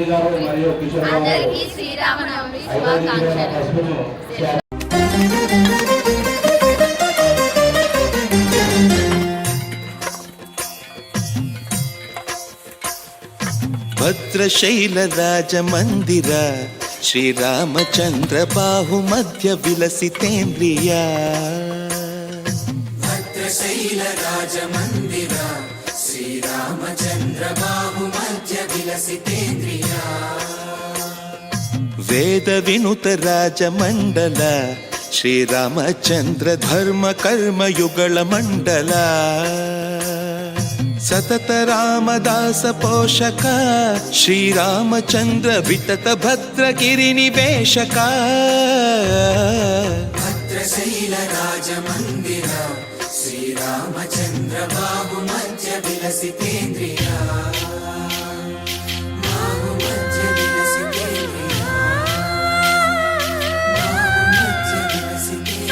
రెడ్డి గారు మరియు కిషోర్ గారు అందరికీ శ్రీరామనవమి శుభాకాంక్షలు. భద్రశైల రాజమందిర శ్రీరామచంద్ర బాహు మధ్య విలసితేంద్రియ భద్రశైల రాజమందిర శ్రీరామచంద్ర బాహు మధ్య విలసితేంద్రియ వేద వినుత రాజమండల శ్రీరామచంద్ర ధర్మ కర్మయుగళ మండల సతత రామదాಸ పోషక శ్రీరామచంద్ర వితత భద్రగిరి నివేశక భద్రశైల రాజమందిర శ్రీరామచంద్ర బాహు మధ్య విలసితేంద్రియ బాహు మధ్య విలసితేంద్రియ బాహు మధ్య విలసితేంద్రియ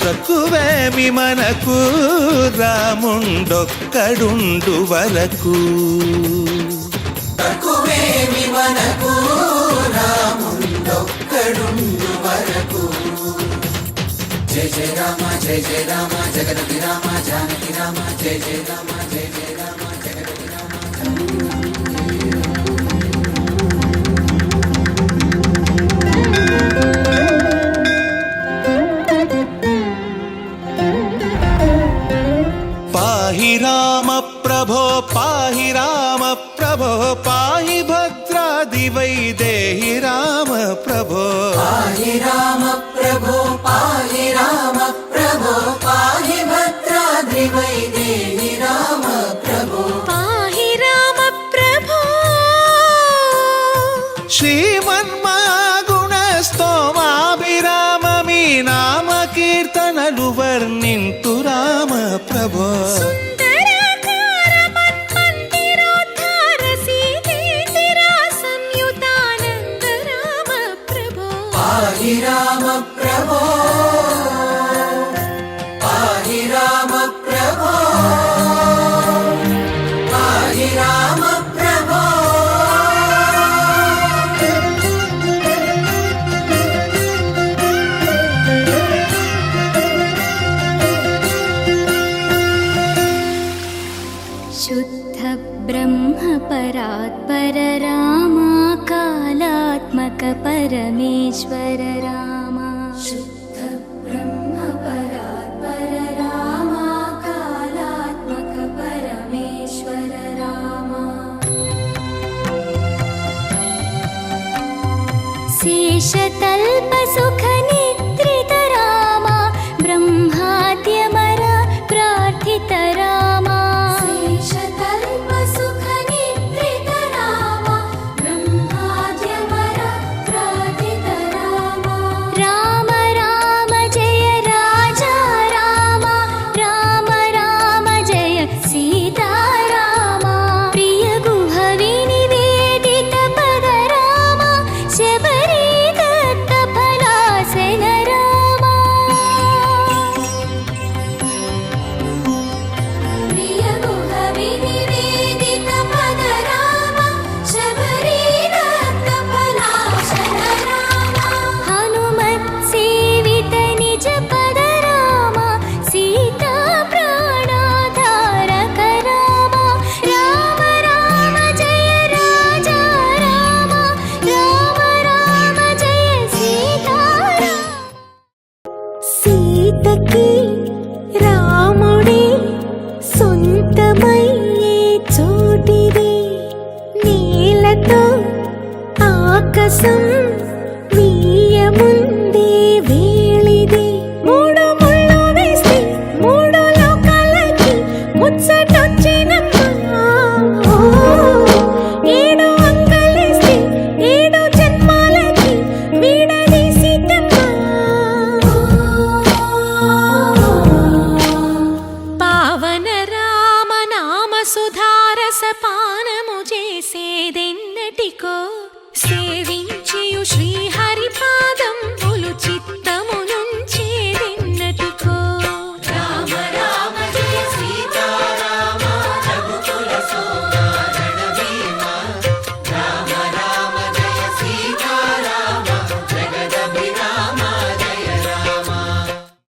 తక్కువేమి మనకు రాముండొక్కడుండు వరకు తక్కువేమి మనకు రాముండొక్కడుండు వరకు జయ జయ రామ జయ జయ రామ జగదపి రామ జానకి రామ జయ జయ రామ జయ జయ రామ జగదపి రామ పాహి రామ ప్రభో పాహి రామ ప్రభో పాహి భద్రాది వైదేహి రామ ప్రభో పాహి రామ ప్రభో పాహి రామ ప్రభో పాహి భద్రాద్రి వైదేహి రామ ప్రభో పాహి రామ ప్రభో శ్రీమన్మగుణ స్తోమాభిరామ మీ నామ కీర్తనలు వర్ణింతు రామ ప్రభో పాహి రామ ప్రభో పాహి రామ ప్రభో పాహి రామ ప్రభో शुद्ध ब्रह्म परात्पर राम कालात्मक परमेश्वर राम शुद्ध ब्रह्म परात्पर राम कालात्मक परमेश्वर राम शेषतल्प सुख निद्रित राम ब्रह्माद्यमर प्रार्थित राम ఎన్నటికో